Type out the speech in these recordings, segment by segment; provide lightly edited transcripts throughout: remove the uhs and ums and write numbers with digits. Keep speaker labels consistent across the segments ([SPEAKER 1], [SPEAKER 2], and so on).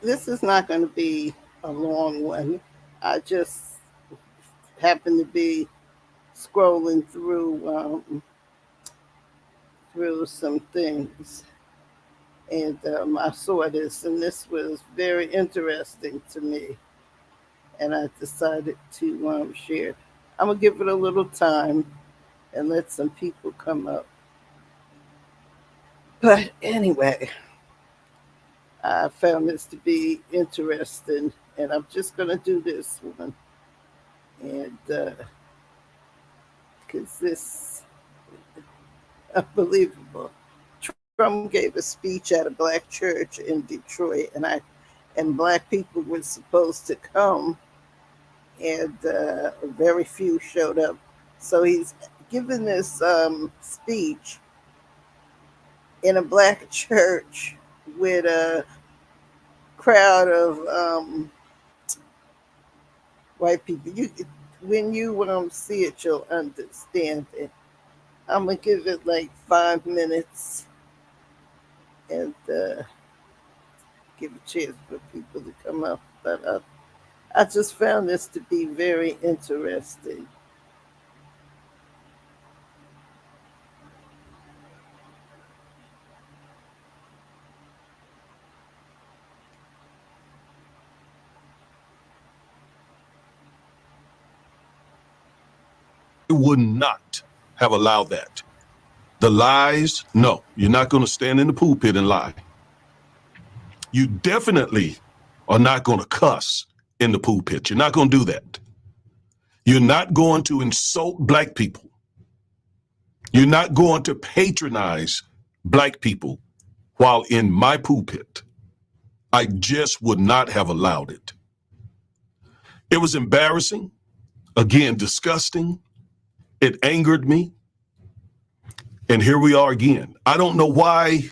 [SPEAKER 1] This is not going to be a long one. I just happened to be scrolling through some things, and I saw this, and this was very interesting to me, and I decided to share. I'm gonna give it a little time and let some people come up. But anyway, I found this to be interesting, and I'm just gonna do this one, and because this unbelievable. Trump gave a speech at a black church in Detroit, and black people were supposed to come, and very few showed up. So he's given this speech in a black church with a crowd of white people. When you see it, you'll understand it. I'm gonna give it like 5 minutes and give a chance for people to come up. But I just found this to be very interesting.
[SPEAKER 2] Would not have allowed that. The lies, no, you're not going to stand in the pulpit and lie. You definitely are not going to cuss in the pulpit. You're not going to do that. You're not going to insult black people. You're not going to patronize black people while in my pulpit. I just would not have allowed it. It was embarrassing, again, disgusting. It angered me. And here we are again. I don't know why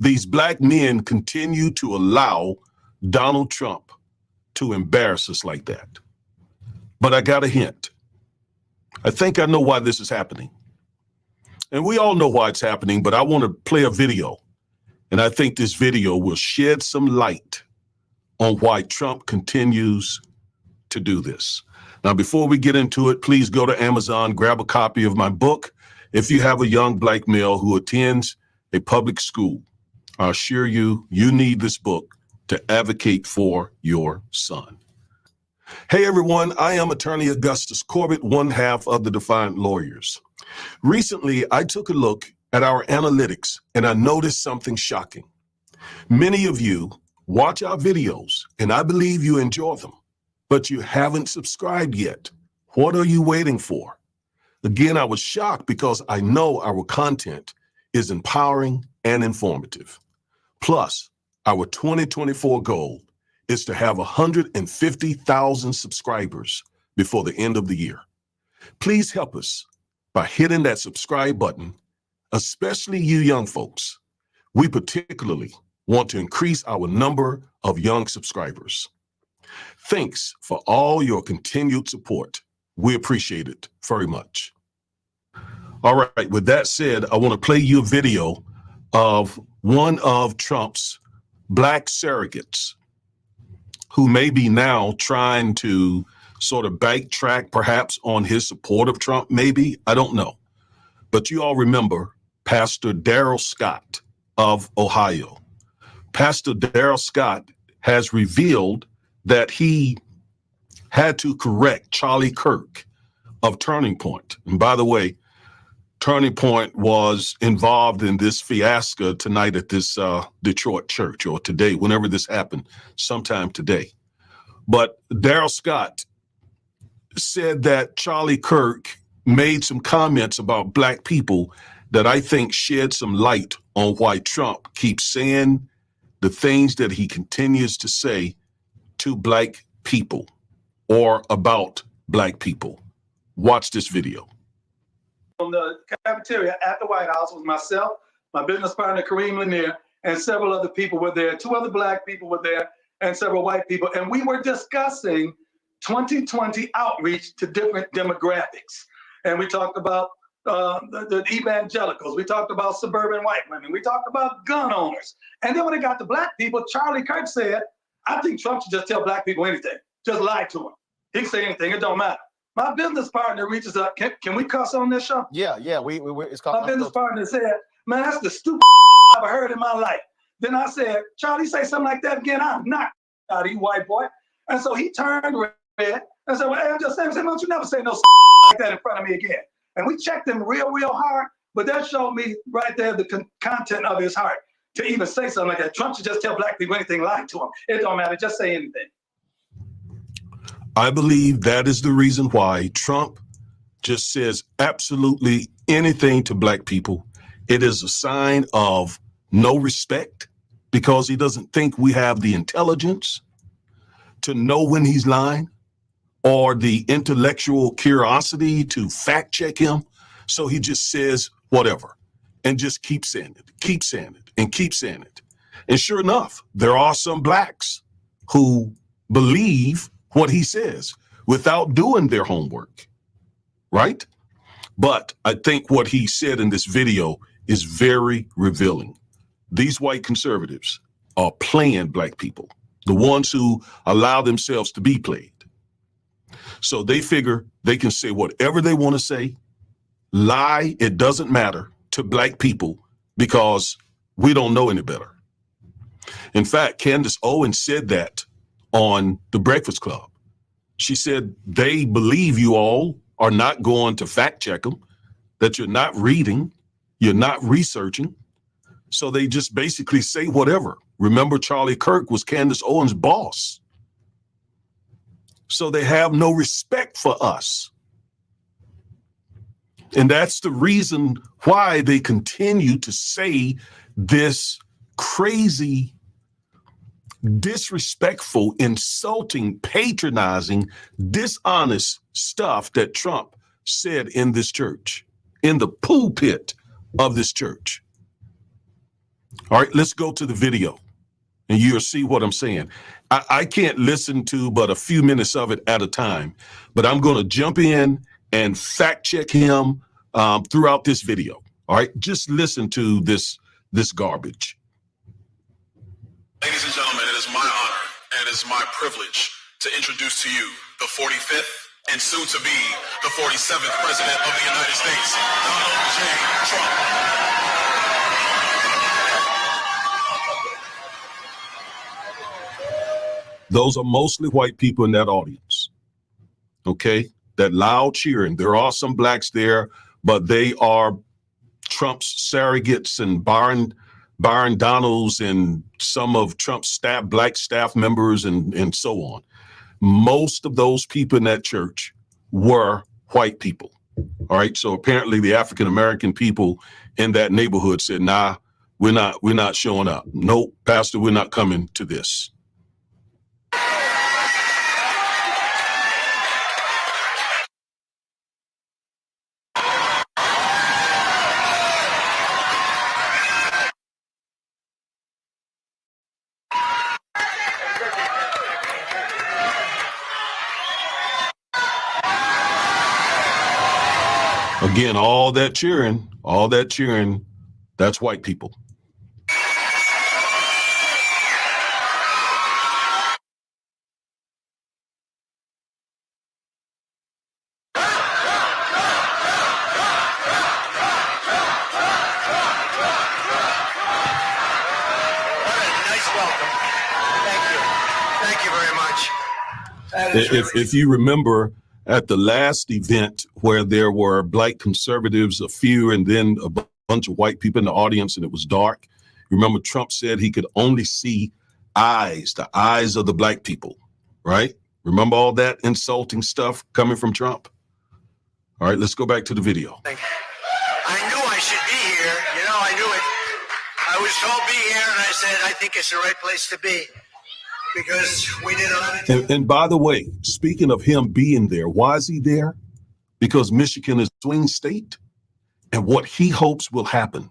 [SPEAKER 2] these black men continue to allow Donald Trump to embarrass us like that. But I got a hint. I think I know why this is happening. And we all know why it's happening, but I want to play a video. And I think this video will shed some light on why Trump continues to do this. Now, before we get into it, please go to Amazon, grab a copy of my book. If you have a young black male who attends a public school, I assure you, you need this book to advocate for your son. Hey, everyone, I am attorney August C Corebett, one half of the Defiant Lawyers. Recently, I took a look at our analytics and I noticed something shocking. Many of you watch our videos and I believe you enjoy them, but you haven't subscribed yet. What are you waiting for? Again, I was shocked because I know our content is empowering and informative. Plus, our 2024 goal is to have 150,000 subscribers before the end of the year. Please help us by hitting that subscribe button, especially you young folks. We particularly want to increase our number of young subscribers. Thanks for all your continued support. We appreciate it very much. All right, with that said, I want to play you a video of one of Trump's black surrogates who may be now trying to sort of backtrack perhaps on his support of Trump, maybe, I don't know. But you all remember Pastor Darrell Scott of Ohio. Pastor Darrell Scott has revealed that he had to correct Charlie Kirk of Turning Point. And by the way, Turning Point was involved in this fiasco tonight at this Detroit church, or today, whenever this happened, sometime today. But Darrell Scott said that Charlie Kirk made some comments about black people that I think shed some light on why Trump keeps saying the things that he continues to say to black people or about black people. Watch this video.
[SPEAKER 3] On the cafeteria at the White House was myself, my business partner, Kareem Lanier, and several other people were there. 2 other black people were there and several white people. And we were discussing 2020 outreach to different demographics. And we talked about the evangelicals. We talked about suburban white women. We talked about gun owners. And then when it got to black people, Charlie Kirk said, I think Trump should just tell black people anything. Just lie to them. He can say anything. It don't matter. My business partner reaches up. Can we cuss on this show?
[SPEAKER 4] Yeah. It's called.
[SPEAKER 3] My business partner said, man, that's the stupidest I've ever heard in my life. Then I said, Charlie, say something like that again. I'm not out of you, white boy. And so he turned red and said, well, hey, I'm just saying, don't you never say no like that in front of me again. And we checked him real hard, but that showed me right there the content of his heart to even say something like that. Trump should just tell black people anything, lie to them. It don't matter, just say anything.
[SPEAKER 2] I believe that is the reason why Trump just says absolutely anything to black people. It is a sign of no respect because he doesn't think we have the intelligence to know when he's lying or the intellectual curiosity to fact check him. So he just says whatever and just keeps saying it, keeps saying it, and keeps saying it. And sure enough, there are some blacks who believe what he says without doing their homework, right? But I think what he said in this video is very revealing. These white conservatives are playing black people, the ones who allow themselves to be played. So they figure they can say whatever they want to say, lie, it doesn't matter to black people because we don't know any better. In fact, Candace Owens said that on The Breakfast Club. She said they believe you all are not going to fact check them, that you're not reading, you're not researching. So they just basically say whatever. Remember, Charlie Kirk was Candace Owens' boss. So they have no respect for us. And that's the reason why they continue to say this crazy, disrespectful, insulting, patronizing, dishonest stuff that Trump said in this church, in the pulpit of this church. All right, let's go to the video and you'll see what I'm saying. I can't listen to but a few minutes of it at a time, but I'm going to jump in and fact check him throughout this video. All right, just listen to this garbage.
[SPEAKER 5] Ladies and gentlemen, it is my honor and it is my privilege to introduce to you the 45th and soon to be the 47th President of the United States, Donald J. Trump.
[SPEAKER 2] Those are mostly white people in that audience, okay? That loud cheering. There are some blacks there, but they are Trump's surrogates and Byron Donalds and some of Trump's black staff members and so on. Most of those people in that church were white people, all right? So apparently the African-American people in that neighborhood said, nah, we're not showing up. Nope, Pastor, we're not coming to this. Again, all that cheering, that's white people. If you remember at the last event where there were black conservatives, a few, and then a bunch of white people in the audience, and it was dark. Remember, Trump said he could only see eyes, the eyes of the black people, right? Remember all that insulting stuff coming from Trump? All right, let's go back to the video.
[SPEAKER 6] I knew I should be here. You know, I knew it. I was told be here, and I said, I think it's the right place to be. Because we did a lot of...
[SPEAKER 2] And by the way, speaking of him being there, why is he there? Because Michigan is a swing state. And what he hopes will happen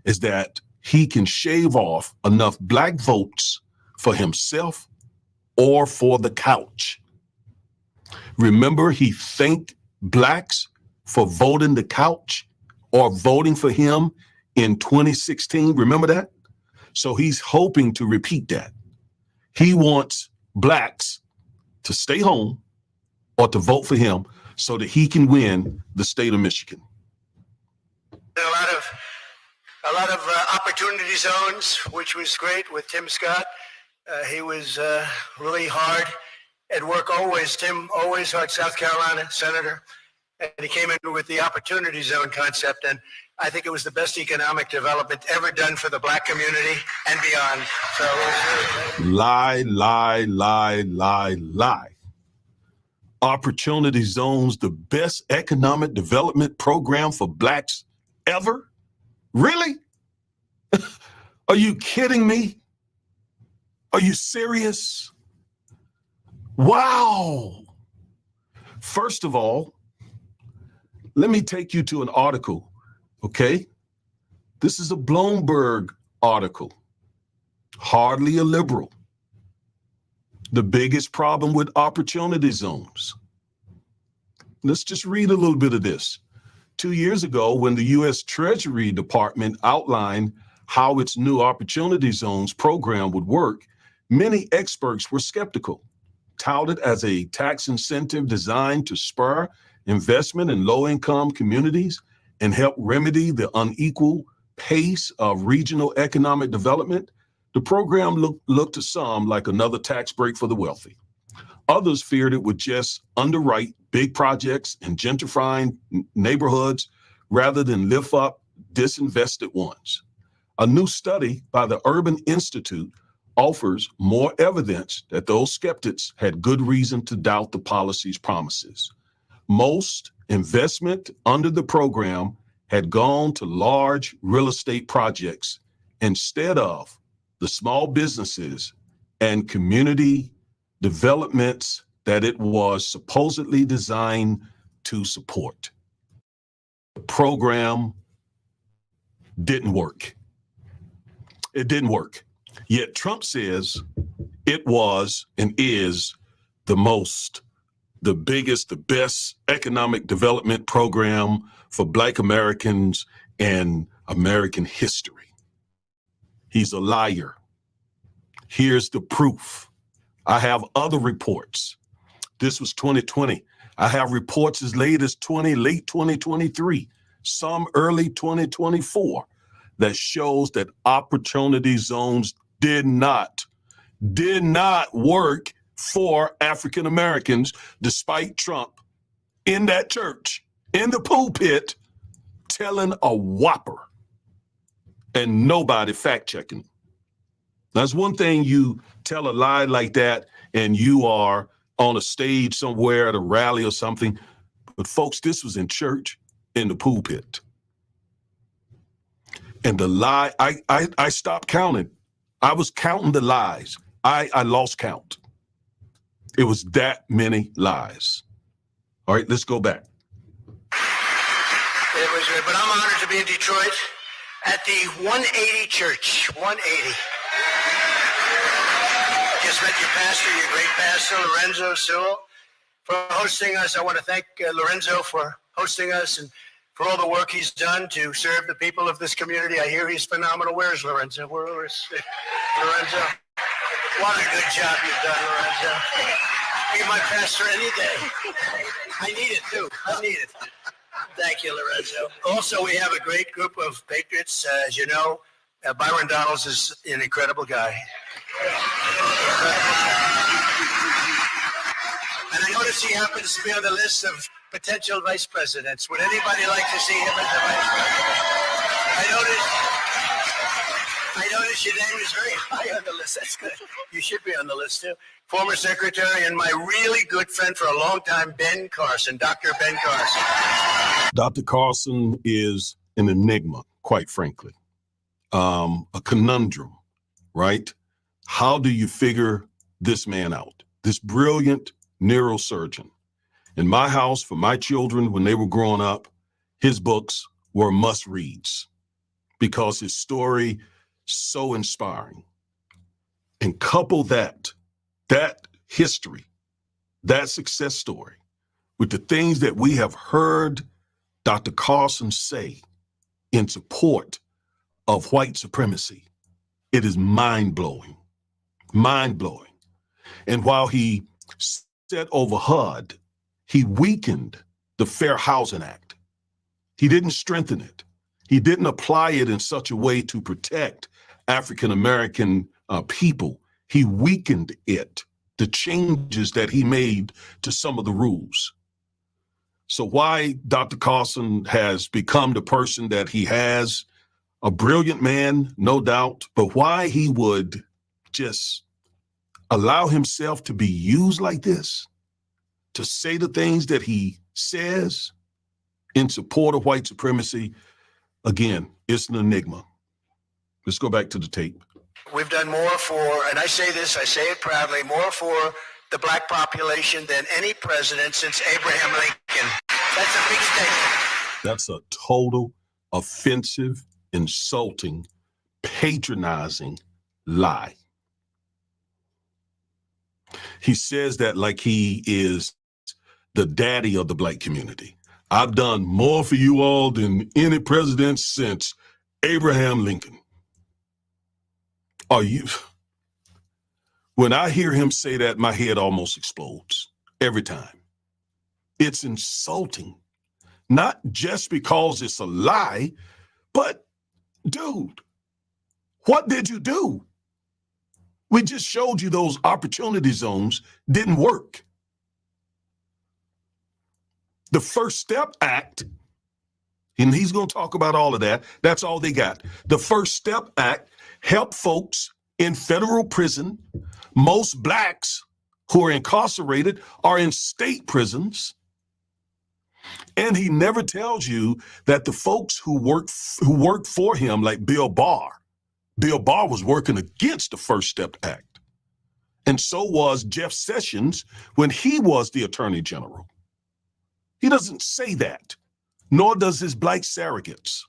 [SPEAKER 2] is that he can shave off enough black votes for himself or for the couch. Remember, he thanked blacks for voting the couch or voting for him in 2016. Remember that? So he's hoping to repeat that. He wants blacks to stay home or to vote for him so that he can win the state of Michigan.
[SPEAKER 6] A lot of opportunity zones, which was great with Tim Scott. He was really hard at work always. Tim, always hard, South Carolina senator. And he came in with the opportunity zone concept. And I think it was the best economic development ever done for the black community and beyond. So it was really
[SPEAKER 2] Lie, lie, lie, lie, lie. Opportunity zones, the best economic development program for blacks ever? Really? Are you kidding me? Are you serious? Wow. First of all, let me take you to an article, okay? This is a Bloomberg article. Hardly a liberal. The biggest problem with opportunity zones. Let's just read a little bit of this. 2 years ago, when the U.S. Treasury Department outlined how its new opportunity zones program would work, many experts were skeptical. Touted as a tax incentive designed to spur investment in low-income communities and help remedy the unequal pace of regional economic development, the program looked to some like another tax break for the wealthy. Others feared it would just underwrite big projects and gentrifying neighborhoods rather than lift up disinvested ones. A new study by the Urban Institute offers more evidence that those skeptics had good reason to doubt the policy's promises. Most investment under the program had gone to large real estate projects instead of the small businesses and community developments that it was supposedly designed to support. The program didn't work. It didn't work. Yet Trump says it was and is the biggest, the best economic development program for Black Americans in American history. He's a liar. Here's the proof. I have other reports. This was 2020. I have reports as late as late 2023, some early 2024, that shows that opportunity zones did not work for African Americans, despite Trump in that church, in the pulpit, telling a whopper and nobody fact checking. That's one thing, you tell a lie like that and you are on a stage somewhere at a rally or something. But folks, this was in church, in the pulpit. And the lie, I stopped counting. I was counting the lies. I lost count. It was that many lies. All right, let's go back.
[SPEAKER 6] It was good, but I'm honored to be in Detroit at the 180 Church, 180. Just met your pastor, your great pastor, Lorenzo Sewell, for hosting us. I want to thank Lorenzo for hosting us and for all the work he's done to serve the people of this community. I hear he's phenomenal. Where's Lorenzo? Where's Lorenzo? What a good job you've done, Lorenzo. Be my pastor any day. I need it, too. I need it. Thank you, Lorenzo. Also, we have a great group of patriots. As you know, Byron Donalds is an incredible guy. And I notice he happens to be on the list of potential vice presidents. Would anybody like to see him as the vice president? I notice your name is very high on the list. That's good. You should be on the list too. Former secretary and my really good friend for a long time, Ben Carson, Dr. Ben Carson.
[SPEAKER 2] Dr. Carson is an enigma, quite frankly, a conundrum, right? How do you figure this man out? This brilliant neurosurgeon. In my house, for my children, when they were growing up, his books were must-reads because his story so inspiring. And couple that history, that success story, with the things that we have heard Dr. Carson say in support of white supremacy, it is mind-blowing, mind-blowing. And while he said over HUD, he weakened the Fair Housing Act. He didn't strengthen it. He didn't apply it in such a way to protect African-American people. He weakened it, the changes that he made to some of the rules. So why Dr. Carson has become the person that he has, a brilliant man, no doubt, but why he would just allow himself to be used like this, to say the things that he says in support of white supremacy, again, it's an enigma. Let's go back to the tape.
[SPEAKER 6] We've done more for, and I say this, I say it proudly, more for the black population than any president since Abraham Lincoln. That's a big statement.
[SPEAKER 2] That's a total, offensive, insulting, patronizing lie. He says that like he is the daddy of the black community. I've done more for you all than any president since Abraham Lincoln. Are you? When I hear him say that, my head almost explodes every time. It's insulting, not just because it's a lie, but dude, what did you do? We just showed you those opportunity zones didn't work. The First Step Act, and he's going to talk about all of that. That's all they got. The First Step Act helped folks in federal prison. Most blacks who are incarcerated are in state prisons. And he never tells you that the folks who worked for him, like Bill Barr was working against the First Step Act. And so was Jeff Sessions when he was the Attorney General. He doesn't say that, nor does his black surrogates.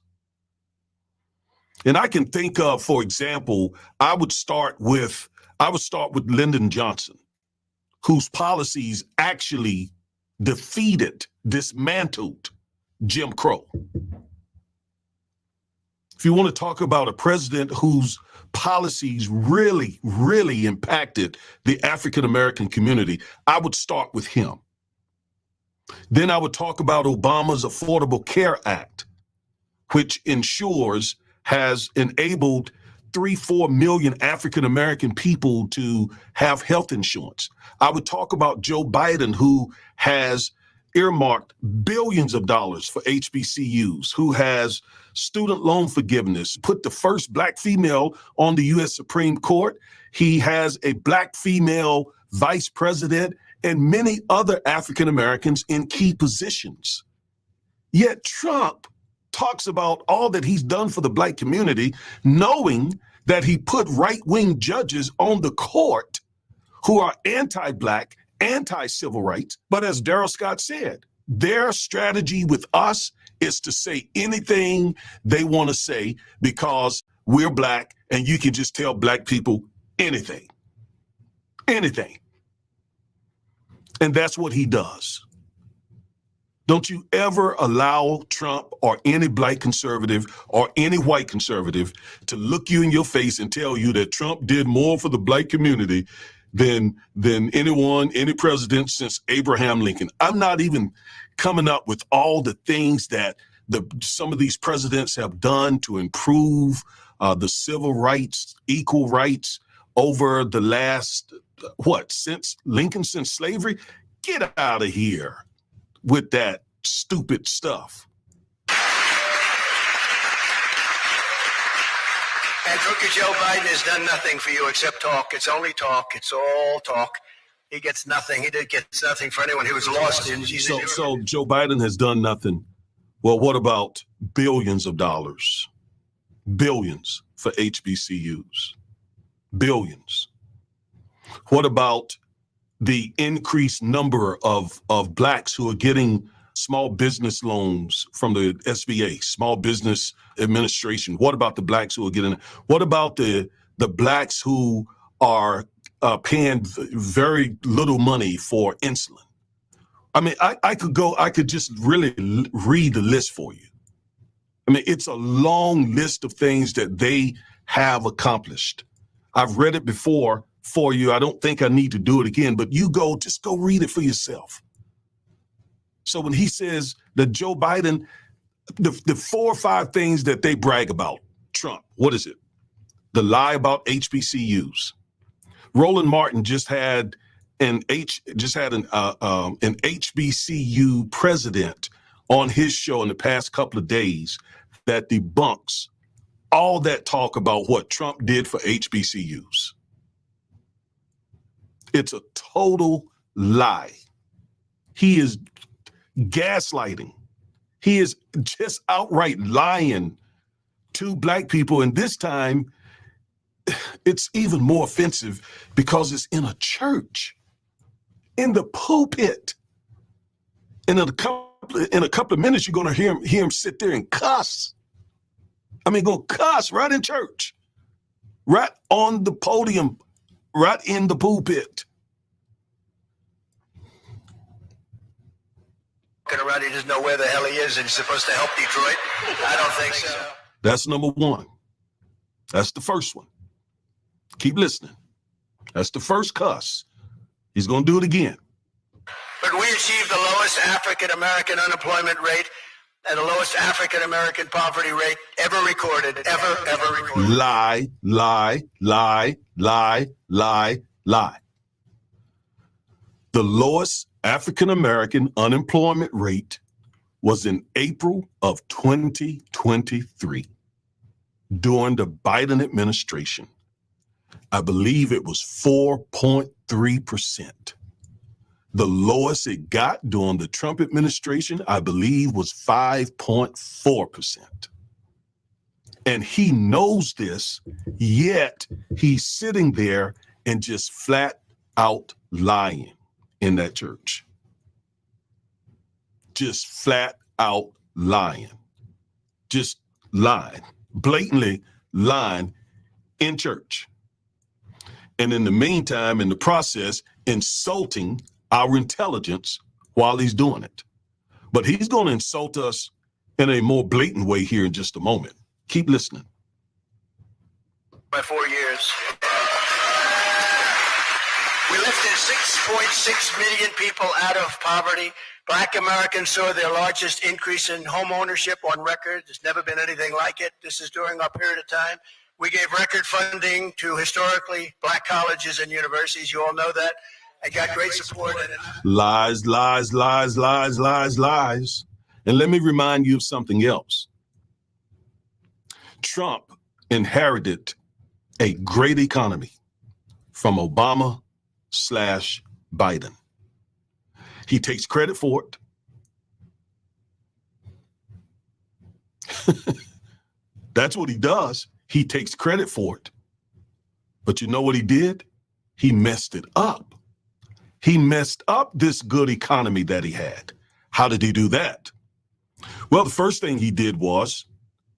[SPEAKER 2] And I can think of, for example, I would start with Lyndon Johnson, whose policies actually dismantled Jim Crow. If you want to talk about a president whose policies really, really impacted the African-American community, I would start with him. Then I would talk about Obama's Affordable Care Act, which has enabled 3-4 million African-American people to have health insurance. I would talk about Joe Biden, who has earmarked billions of dollars for HBCUs, who has student loan forgiveness, put the first black female on the U.S. Supreme Court. He has a black female vice president and many other African Americans in key positions. Yet Trump talks about all that he's done for the black community, knowing that he put right-wing judges on the court who are anti-black, anti-civil rights. But as Darrell Scott said, their strategy with us is to say anything they want to say because we're black and you can just tell black people anything. Anything. And that's what he does. Don't you ever allow Trump or any black conservative or any white conservative to look you in your face and tell you that Trump did more for the black community than any president since Abraham Lincoln. I'm not even coming up with all the things that some of these presidents have done to improve the civil rights, equal rights over the last, since Lincoln, since slavery? Get out of here with that stupid stuff.
[SPEAKER 6] And Crooked Joe Biden has done nothing for you except talk. It's only talk. It's all talk. He gets nothing. He gets nothing for anyone who was lost in.
[SPEAKER 2] So Joe Biden has done nothing. Well, what about billions of dollars? Billions for HBCUs. Billions. What about the increased number of blacks who are getting small business loans from the SBA, Small Business Administration? What about the blacks who are getting? What about the blacks who are paying very little money for insulin? I mean, I could just really read the list for you. I mean, it's a long list of things that they have accomplished. I've read it before for you. I don't think I need to do it again, but just go read it for yourself. So when he says that Joe Biden, the 4 or 5 things that they brag about, Trump, what is it? The lie about HBCUs. Roland Martin just had an HBCU president on his show in the past couple of days that debunks all that talk about what Trump did for HBCUs. It's a total lie. He is gaslighting. He is just outright lying to black people. And this time, it's even more offensive because it's in a church, in the pulpit. And in a couple of minutes, you're going to hear him sit there and cuss. I mean, go cuss right in church, right on the podium, right in the pulpit.
[SPEAKER 6] Around, he doesn't know where the hell he is, and he's supposed to help Detroit. I don't think so.
[SPEAKER 2] That's number one. That's the first one. Keep listening. That's the first cuss. He's going to do it again.
[SPEAKER 6] But we achieved the lowest African-American unemployment rate and the lowest African-American poverty rate ever recorded, ever recorded.
[SPEAKER 2] Lie, lie, lie, lie, lie, lie. The lowest African-American unemployment rate was in April of 2023 during the Biden administration. I believe it was 4.3%. The lowest it got during the Trump administration, I believe, was 5.4%. And he knows this, yet he's sitting there and just flat out lying in that church. Just flat out lying. Just lying, blatantly lying in church. And in the meantime, in the process, insulting our intelligence while he's doing it. But he's going to insult us in a more blatant way here in just a moment. Keep listening.
[SPEAKER 6] By 4 years, we lifted 6.6 million people out of poverty. Black Americans saw their largest increase in home ownership on record. There's never been anything like it. This is during our period of time. We gave record funding to historically black colleges and universities. You all know that. I got great support.
[SPEAKER 2] Lies, lies, lies, lies, lies, lies. And let me remind you of something else. Trump inherited a great economy from Obama/Biden. He takes credit for it. That's what he does. He takes credit for it. But you know what he did? He messed it up. He messed up this good economy that he had. How did he do that? Well, the first thing he did was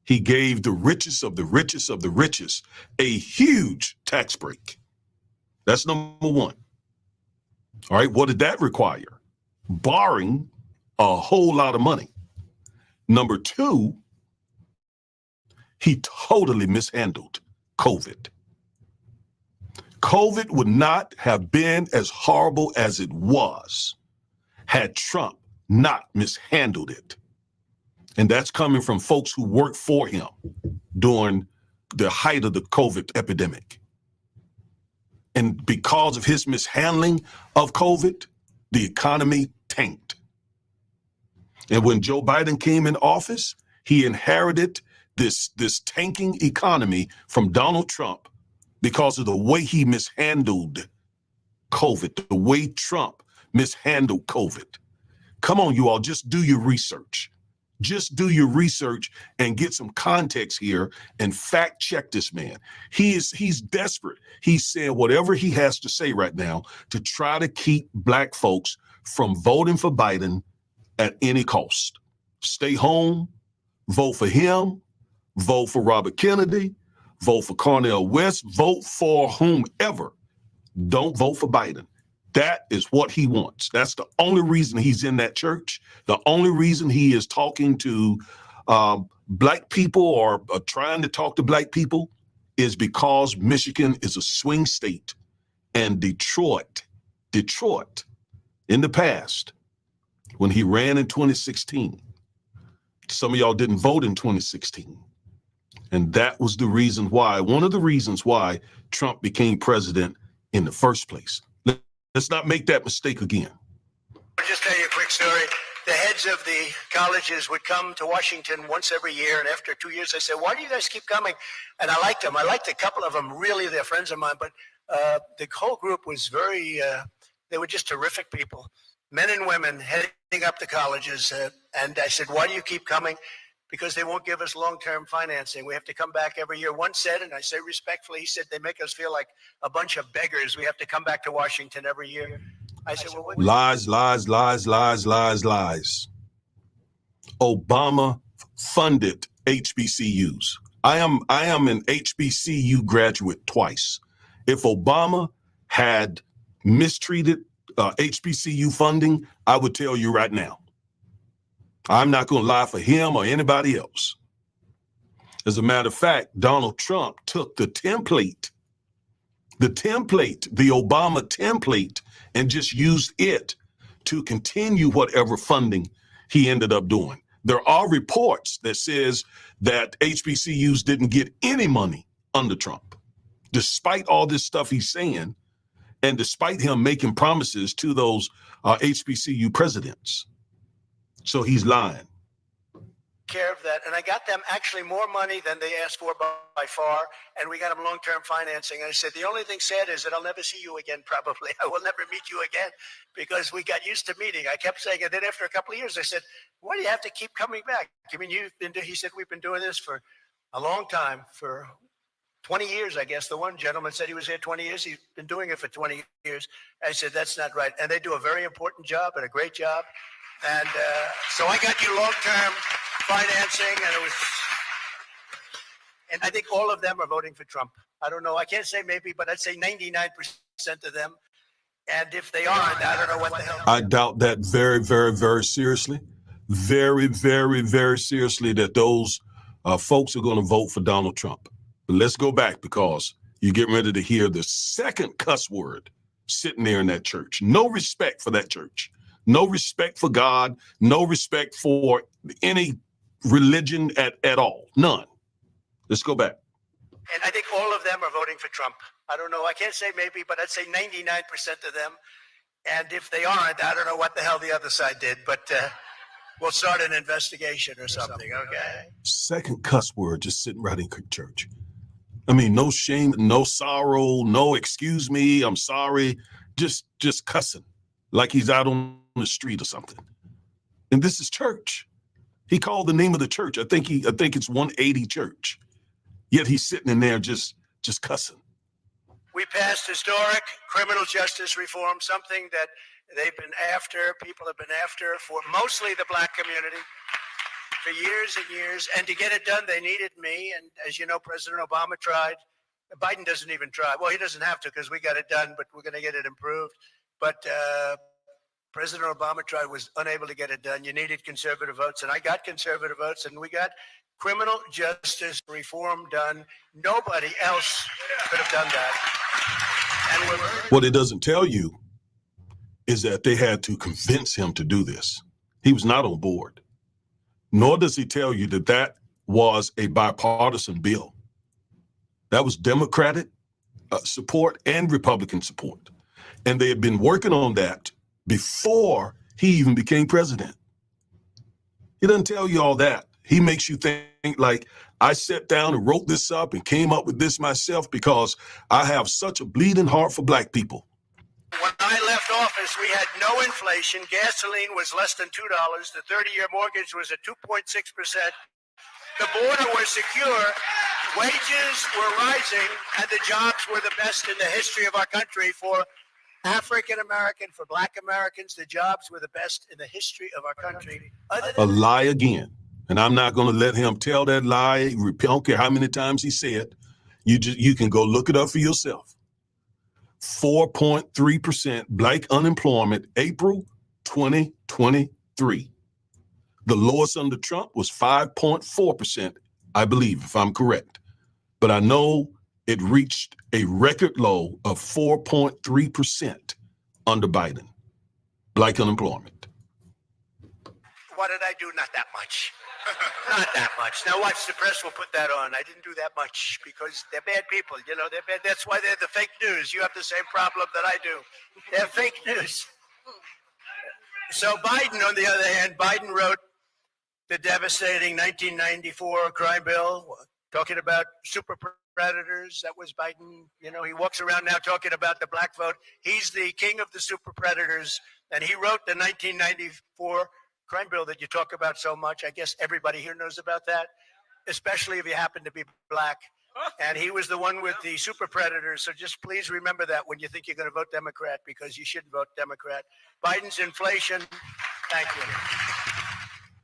[SPEAKER 2] he gave the richest of the richest of the richest a huge tax break. That's number one. All right, what did that require? Borrowing a whole lot of money. Number two, he totally mishandled COVID. COVID would not have been as horrible as it was had Trump not mishandled it. And that's coming from folks who worked for him during the height of the COVID epidemic. And because of his mishandling of COVID, the economy tanked. And when Joe Biden came in office, he inherited this tanking economy from Donald Trump because of the way he mishandled COVID, the way Trump mishandled COVID. Come on, you all, just do your research. Just do your research and get some context here and fact check this man. He's desperate. He's saying whatever he has to say right now to try to keep black folks from voting for Biden at any cost. Stay home, vote for him, vote for Robert Kennedy, vote for Cornel West, vote for whomever. Don't vote for Biden. That is what he wants. That's the only reason he's in that church. The only reason he is talking to black people or trying to talk to black people is because Michigan is a swing state, and Detroit, in the past, when he ran in 2016, some of y'all didn't vote in 2016. And that was the reason why, one of the reasons why Trump became president in the first place. Let's not make that mistake again.
[SPEAKER 6] I'll just tell you a quick story. The heads of the colleges would come to Washington once every year, and after 2 years, I said, "Why do you guys keep coming?" And I liked them. I liked a couple of them. Really, they're friends of mine. But the whole group was very. They were just terrific people, men and women heading up the colleges. And I said, "Why do you keep coming?" Because they won't give us long-term financing. We have to come back every year. One said, and I say respectfully, he said, "They make us feel like a bunch of beggars. We have to come back to Washington every year." I said, "Well,
[SPEAKER 2] lies, lies, lies, lies, lies, lies." Obama funded HBCUs. I am an HBCU graduate twice. If Obama had mistreated HBCU funding, I would tell you right now. I'm not going to lie for him or anybody else. As a matter of fact, Donald Trump took the template, the Obama template, and just used it to continue whatever funding he ended up doing. There are reports that says that HBCUs didn't get any money under Trump, despite all this stuff he's saying, and despite him making promises to those HBCU presidents. So he's lying.
[SPEAKER 6] Care of that, and I got them actually more money than they asked for by far, and we got them long-term financing. And I said, the only thing sad is that I'll never see you again, probably. I will never meet you again, because we got used to meeting. I kept saying, and then after a couple of years, I said, why do you have to keep coming back? I mean, he said, we've been doing this for a long time, for 20 years, I guess. The one gentleman said he was here 20 years. He's been doing it for 20 years. I said, that's not right. And they do a very important job and a great job. And so I got you long-term financing, and I think all of them are voting for Trump. I don't know. I can't say maybe, but I'd say 99% of them. And if they aren't, I don't know what the hell.
[SPEAKER 2] I doubt that very, very, very seriously. Very, very, very seriously that those folks are going to vote for Donald Trump. But let's go back, because you're getting ready to hear the second cuss word sitting there in that church. No respect for that church. No respect for God, no respect for any religion at all. None. Let's go back.
[SPEAKER 6] And I think all of them are voting for Trump. I don't know. I can't say maybe, but I'd say 99% of them. And if they aren't, I don't know what the hell the other side did, but we'll start an investigation or something, okay?
[SPEAKER 2] Second cuss word just sitting right in church. I mean, no shame, no sorrow, no excuse me, I'm sorry, just cussing like he's out on the street or something. And this is church. He called the name of the church. I think it's 180 Church. Yet he's sitting in there just cussing.
[SPEAKER 6] We passed historic criminal justice reform, something that people have been after for mostly the black community for years and years. And to get it done, they needed me. And as you know, President Obama tried. Biden doesn't even try. Well, he doesn't have to, because we got it done, but we're going to get it improved. But President Obama tried, was unable to get it done. You needed conservative votes, and I got conservative votes, and we got criminal justice reform done. Nobody else could have done that. And
[SPEAKER 2] what it doesn't tell you is that they had to convince him to do this. He was not on board. Nor does he tell you that that was a bipartisan bill. That was Democratic support and Republican support. And they had been working on that before he even became president. He doesn't tell you all that. He makes you think like, I sat down and wrote this up and came up with this myself because I have such a bleeding heart for black people.
[SPEAKER 6] When I left office, we had no inflation. Gasoline was less than $2. The 30-year mortgage was at 2.6%. The border was secure. Wages were rising, and the jobs were the best in the history of our country. For African American, for black Americans, the jobs were the best in the history of our country.
[SPEAKER 2] A lie again. And I'm not going to let him tell that lie. I don't care how many times he said it. You can go look it up for yourself. 4.3% black unemployment, April 2023. The lowest under Trump was 5.4%, I believe, if I'm correct. But I know it reached a record low of 4.3% under Biden, black unemployment.
[SPEAKER 6] What did I do? Not that much. Not that much. Now watch, the press will put that on. I didn't do that much because they're bad people. You know, they're bad. That's why they're the fake news. You have the same problem that I do. They're fake news. So Biden, on the other hand, Biden wrote the devastating 1994 crime bill, talking about super predators. That was Biden. You know, he walks around now talking about the black vote. He's the king of the super predators. And he wrote the 1994 crime bill that you talk about so much. I guess everybody here knows about that, especially if you happen to be black. And he was the one with the super predators. So just please remember that when you think you're going to vote Democrat, because you shouldn't vote Democrat. Biden's inflation. Thank you.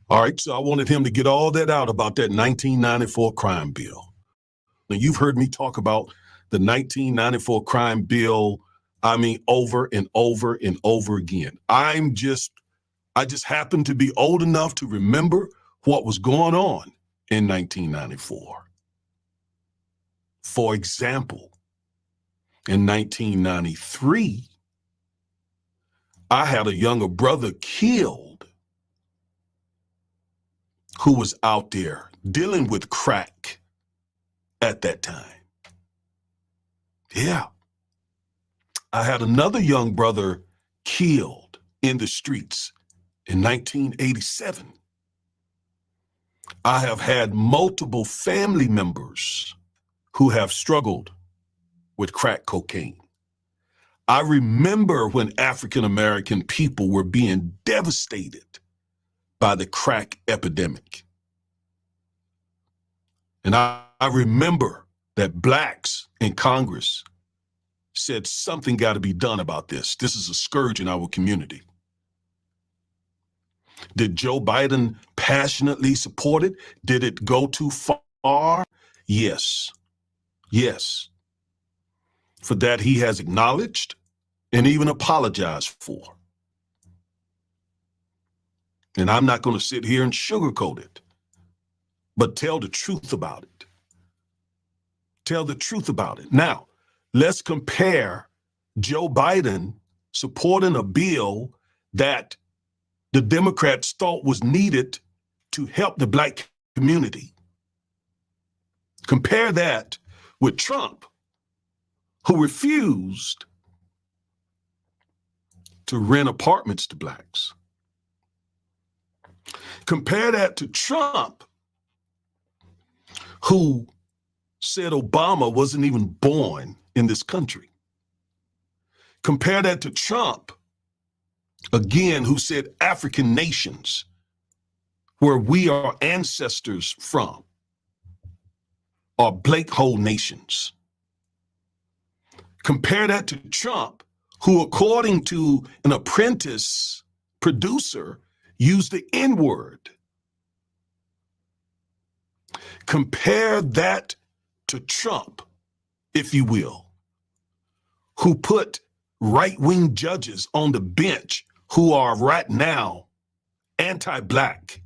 [SPEAKER 2] All right, so I wanted him to get all that out about that 1994 crime bill. Now, you've heard me talk about the 1994 crime bill, I mean, over and over and over again. I just happen to be old enough to remember what was going on in 1994. For example, in 1993, I had a younger brother killed who was out there dealing with crack at that time. Yeah. I had another young brother killed in the streets in 1987. I have had multiple family members who have struggled with crack cocaine. I remember when African American people were being devastated by the crack epidemic. And I remember that blacks in Congress said something got to be done about this. This is a scourge in our community. Did Joe Biden passionately support it? Did it go too far? Yes. Yes. For that, he has acknowledged and even apologized for. And I'm not going to sit here and sugarcoat it, but tell the truth about it. Tell the truth about it. Now, let's compare Joe Biden supporting a bill that the Democrats thought was needed to help the black community. Compare that with Trump, who refused to rent apartments to blacks. Compare that to Trump, who said Obama wasn't even born in this country. Compare that to Trump, again, who said African nations, where we are ancestors from, are black hole nations. Compare that to Trump, who, according to an Apprentice producer, used the N-word. Compare that to Trump, if you will, who put right-wing judges on the bench who are right now anti-black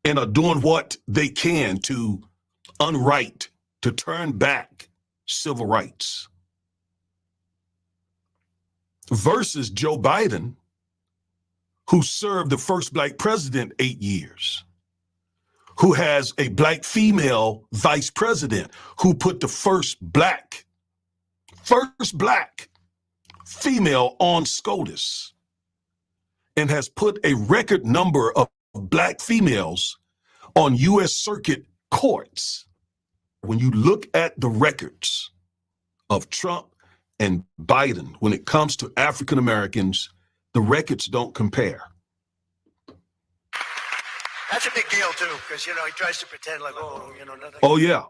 [SPEAKER 2] and are doing what they can to unright, to turn back civil rights. Versus Joe Biden, who served the first black president 8 years, who has a black female vice president, who put the first black female on SCOTUS, and has put a record number of black females on U.S. Circuit courts. When you look at the records of Trump and Biden, when it comes to African Americans, the records don't compare.
[SPEAKER 6] That's a big deal, too, because, you know, he tries to pretend like, oh, you know, nothing.
[SPEAKER 2] Oh, yeah.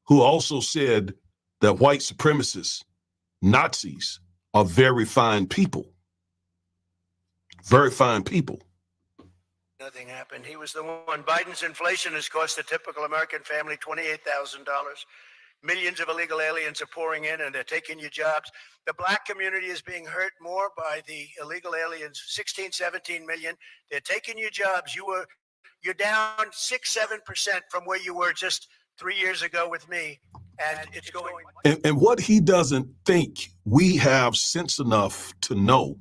[SPEAKER 2] Who also said that white supremacists, Nazis, are very fine people. Very fine people.
[SPEAKER 6] Nothing happened. He was the one. Biden's inflation has cost a typical American family $28,000. millions of illegal aliens are pouring in and they're taking your jobs. The black community is being hurt more by the illegal aliens, 16, 17 million. They're taking your jobs. You're down 6-7% from where you were just 3 years ago with me. And it's going.
[SPEAKER 2] And what he doesn't think we have sense enough to know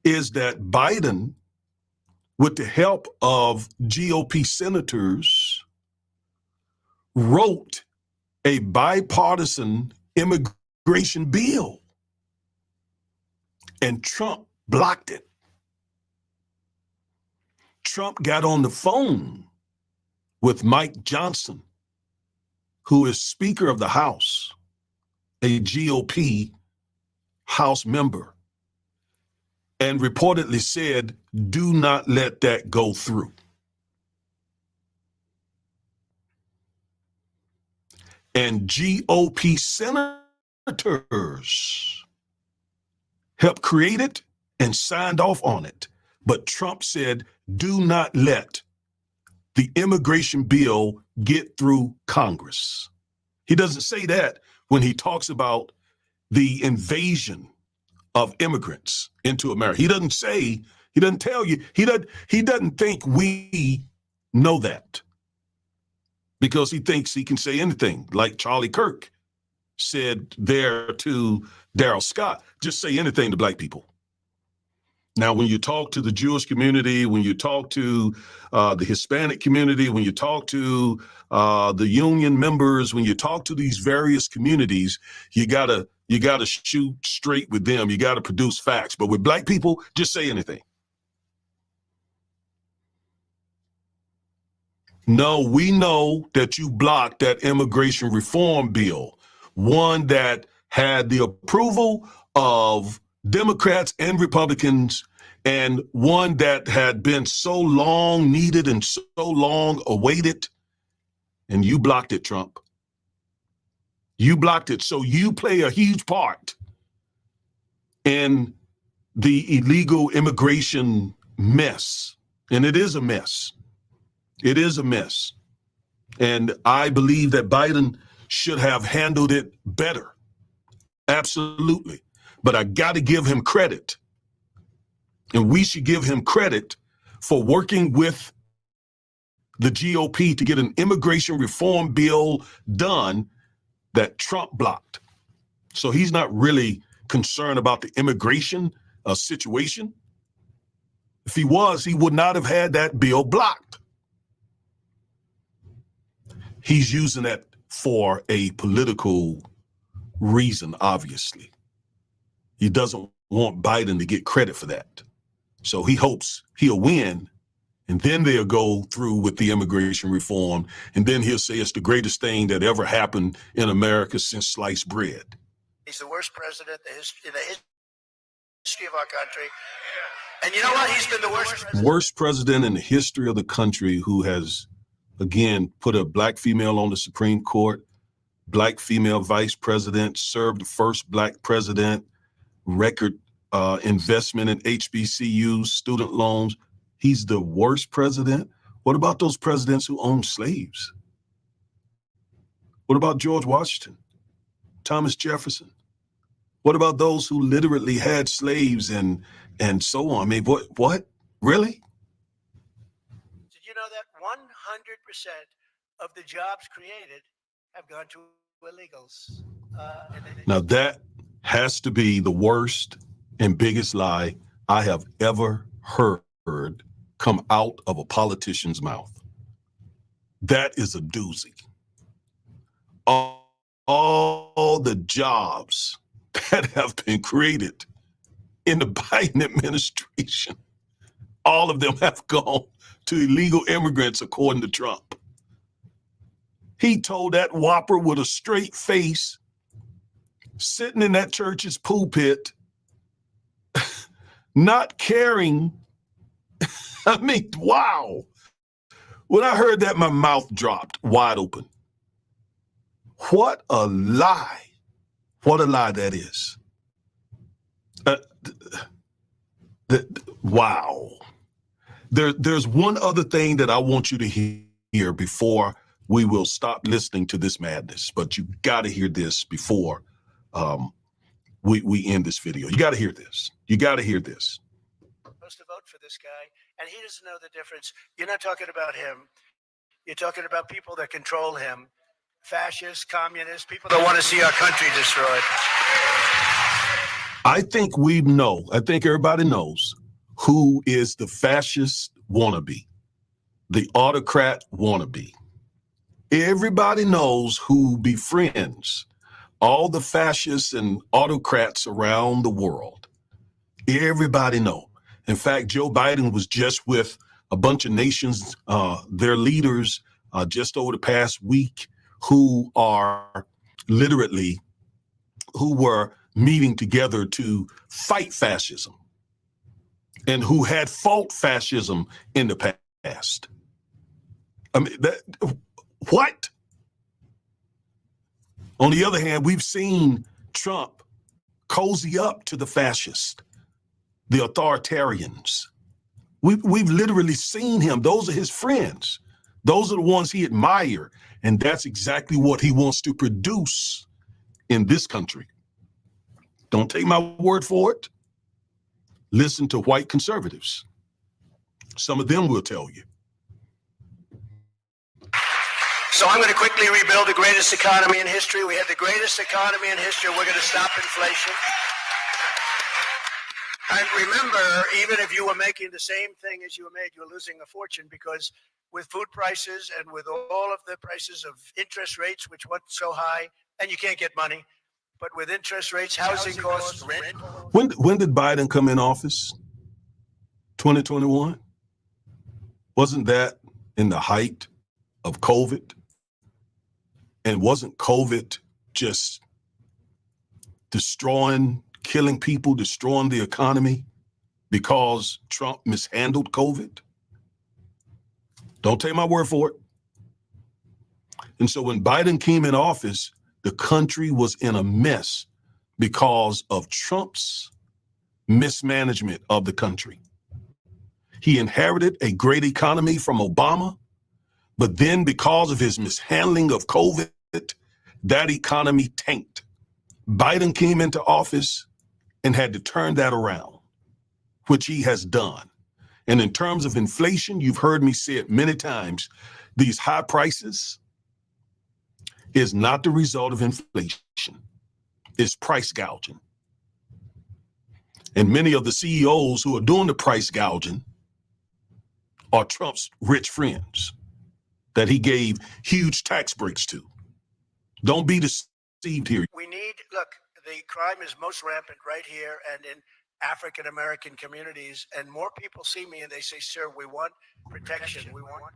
[SPEAKER 2] is that Biden, with the help of GOP senators, wrote a bipartisan immigration bill, and Trump blocked it. Trump got on the phone with Mike Johnson, who is Speaker of the House, a GOP House member, and reportedly said, do not let that go through. And GOP senators helped create it and signed off on it. But Trump said, do not let the immigration bill get through Congress. He doesn't say that when he talks about the invasion of immigrants into America. He doesn't say, he doesn't tell you, he doesn't think we know that, because he thinks he can say anything, like Charlie Kirk said there to Daryl Scott, just say anything to black people. Now, when you talk to the Jewish community, when you talk to the Hispanic community, when you talk to the union members, when you talk to these various communities, you gotta shoot straight with them. You gotta produce facts. But with black people, just say anything. No, we know that you blocked that immigration reform bill, one that had the approval of Democrats and Republicans, and one that had been so long needed and so long awaited, and you blocked it, Trump. You blocked it. So you play a huge part in the illegal immigration mess, and it is a mess. It is a mess. And I believe that Biden should have handled it better. Absolutely. But I got to give him credit. And we should give him credit for working with the GOP to get an immigration reform bill done that Trump blocked. So he's not really concerned about the immigration situation. If he was, he would not have had that bill blocked. He's using that for a political reason, obviously. He doesn't want Biden to get credit for that. So he hopes he'll win, and then they'll go through with the immigration reform, and then he'll say it's the greatest thing that ever happened in America since sliced bread.
[SPEAKER 6] He's the worst president in the history of our country. And you know what? He's been the
[SPEAKER 2] worst president in the history of the country, who has, again, put a black female on the Supreme Court, black female vice president, served the first black president, record investment in HBCUs, student loans. He's the worst president. What about those presidents who owned slaves? What about George Washington, Thomas Jefferson? What about those who literally had slaves and so on? I mean, what? Really?
[SPEAKER 6] Did you know that 100% of the jobs created have gone to illegals?
[SPEAKER 2] Now that has to be the worst and biggest lie I have ever heard come out of a politician's mouth. That is a doozy. All the jobs that have been created in the Biden administration, all of them have gone to illegal immigrants, according to Trump. He told that whopper with a straight face, sitting in that church's pulpit, not caring. I mean, wow. When I heard that, my mouth dropped wide open. What a lie. What a lie that is. Wow. There's one other thing that I want you to hear before we will stop listening to this madness. But you got to hear this before we end this video. You got to hear this. You got to hear this.
[SPEAKER 6] Supposed to vote for this guy, and he doesn't know the difference. You're not talking about him. You're talking about people that control him. Fascists, communists, people that want to see our country destroyed.
[SPEAKER 2] I think I think everybody knows who is the fascist wannabe, the autocrat wannabe. Everybody knows who befriends all the fascists and autocrats around the world. Everybody know. In fact, Joe Biden was just with a bunch of nations, their leaders, just over the past week, who were meeting together to fight fascism and who had fought fascism in the past. I mean, what? On the other hand, we've seen Trump cozy up to the fascists, the authoritarians. We've literally seen him. Those are his friends. Those are the ones he admires. And that's exactly what he wants to produce in this country. Don't take my word for it. Listen to white conservatives. Some of them will tell you.
[SPEAKER 6] So I'm going to quickly rebuild the greatest economy in history. We had the greatest economy in history. We're going to stop inflation. And remember, even if you were making the same thing as you made, you were losing a fortune, because with food prices and with all of the prices of interest rates, which went so high, and you can't get money, but with interest rates, housing costs, rent.
[SPEAKER 2] When did Biden come in office? 2021? Wasn't that in the height of COVID? And wasn't COVID just killing people, destroying the economy because Trump mishandled COVID? Don't take my word for it. And so when Biden came in office, the country was in a mess because of Trump's mismanagement of the country. He inherited a great economy from Obama, but then because of his mishandling of COVID, that economy tanked. Biden came into office and had to turn that around, which he has done. And in terms of inflation, you've heard me say it many times, these high prices is not the result of inflation. It's price gouging. And many of the CEOs who are doing the price gouging are Trump's rich friends that he gave huge tax breaks to. Don't be deceived here.
[SPEAKER 6] Look, the crime is most rampant right here and in African-American communities, and more people see me and they say, sir, we want protection.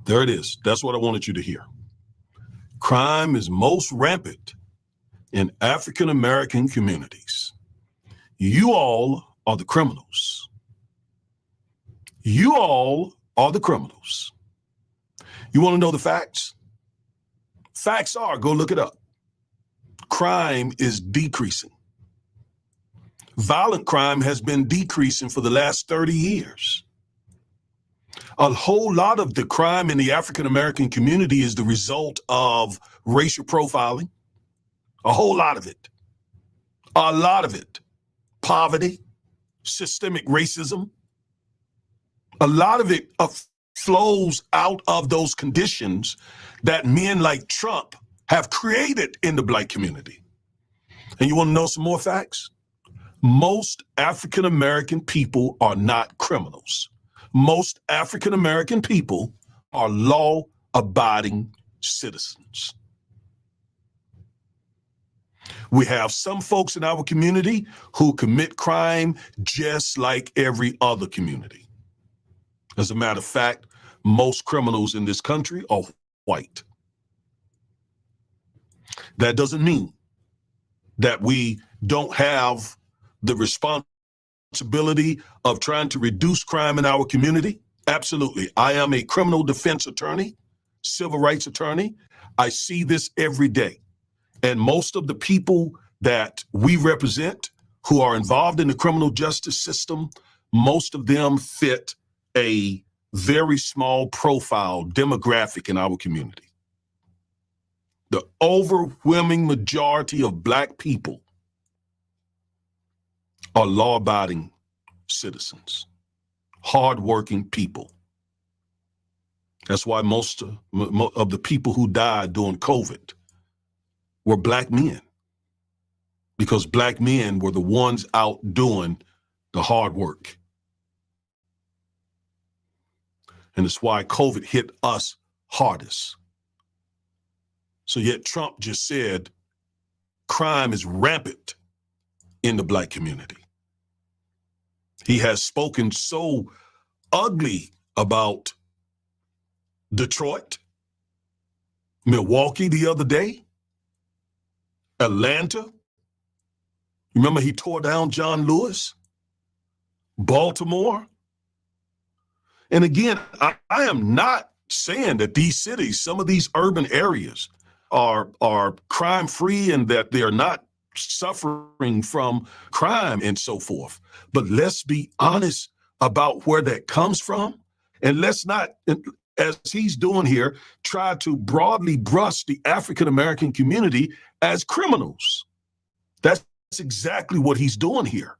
[SPEAKER 2] There it is. That's what I wanted you to hear. Crime is most rampant in African-American communities. You all are the criminals. You all are the criminals. You want to know the facts? Facts are, go look it up. Crime is decreasing. Violent crime has been decreasing for the last 30 years. A whole lot of the crime in the African-American community is the result of racial profiling. A whole lot of it. A lot of it. Poverty, systemic racism. A lot of it flows out of those conditions that men like Trump have created in the Black community. And you want to know some more facts? Most African-American people are not criminals. Most African-American people are law-abiding citizens. We have some folks in our community who commit crime just like every other community. As a matter of fact, most criminals in this country are white. That doesn't mean that we don't have the responsibility of trying to reduce crime in our community. Absolutely. I am a criminal defense attorney, civil rights attorney. I see this every day. And most of the people that we represent who are involved in the criminal justice system, most of them fit a very small profile demographic in our community. The overwhelming majority of black people are law-abiding citizens, hardworking people. That's why most of the people who died during COVID were black men, because black men were the ones out doing the hard work. And it's why COVID hit us hardest. So yet Trump just said crime is rampant in the black community. He has spoken so ugly about Detroit, Milwaukee the other day, Atlanta. Remember he tore down John Lewis, Baltimore. And again, I am not saying that these cities, some of these urban areas are crime-free and that they're not suffering from crime and so forth. But let's be honest about where that comes from. And let's not, as he's doing here, try to broadly brush the African-American community as criminals. That's exactly what he's doing here.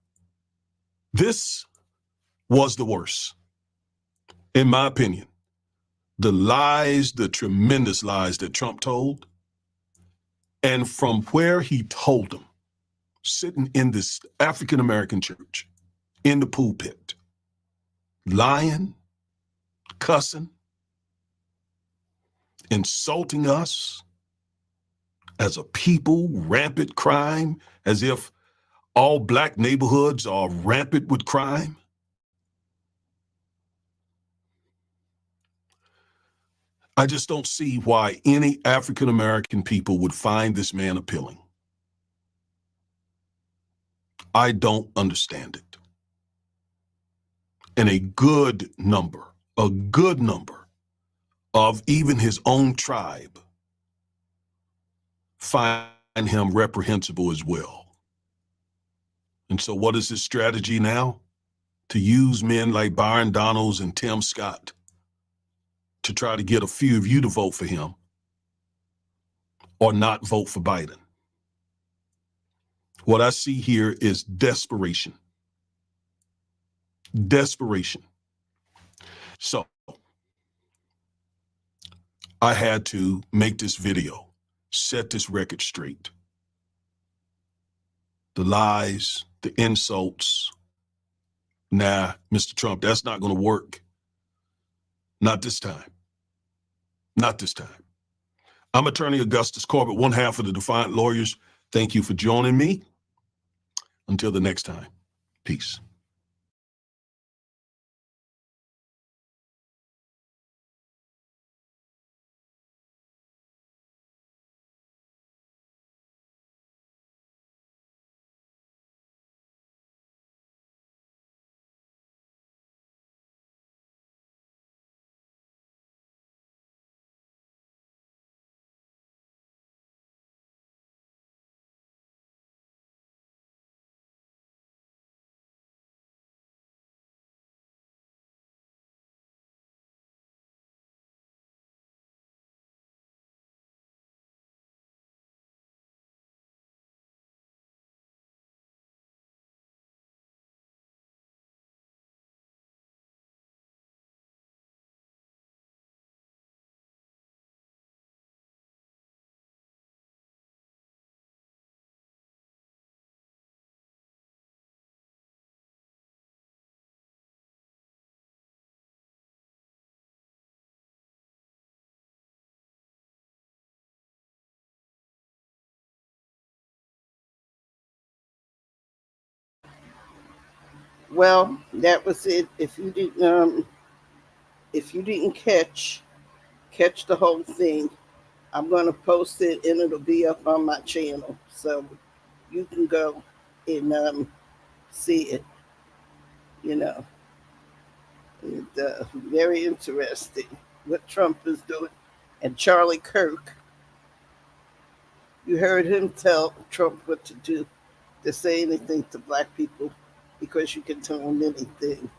[SPEAKER 2] This was the worst, in my opinion. The lies, the tremendous lies that Trump told, and from where he told them, sitting in this African-American church, in the pulpit, lying, cussing, insulting us as a people, rampant crime, as if all black neighborhoods are rampant with crime. I just don't see why any African-American people would find this man appealing. I don't understand it. And a good number of even his own tribe find him reprehensible as well. And so what is his strategy now? To use men like Byron Donalds and Tim Scott to try to get a few of you to vote for him or not vote for Biden. What I see here is desperation. Desperation. So I had to make this video, set this record straight. The lies, the insults. Nah, Mr. Trump, that's not going to work. Not this time. Not this time. I'm attorney August C Corebett, one half of the Defiant Lawyers. Thank you for joining me. Until the next time, peace.
[SPEAKER 1] Well, that was it. If you didn't catch the whole thing, I'm gonna post it and it'll be up on my channel, so you can go and see it. You know, and, very interesting what Trump is doing. And Charlie Kirk, you heard him tell Trump what to do, to say anything to black people, because you can tell him anything.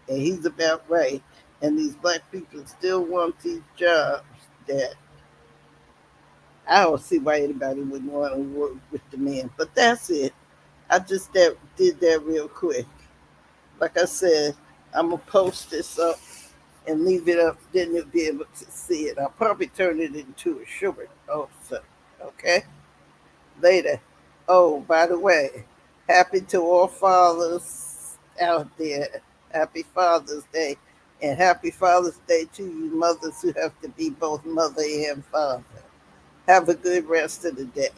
[SPEAKER 1] And he's about right. And these black people still want these jobs that I don't see why anybody wouldn't want to work with the men. But that's it. I just did that real quick. Like I said, I'm gonna post this up and leave it up. Then you'll be able to see it. I'll probably turn it into a short also. Okay. Later. Oh, by the way, happy to all fathers out there. Happy Father's Day. And happy Father's Day to you mothers who have to be both mother and father. Have a good rest of the day.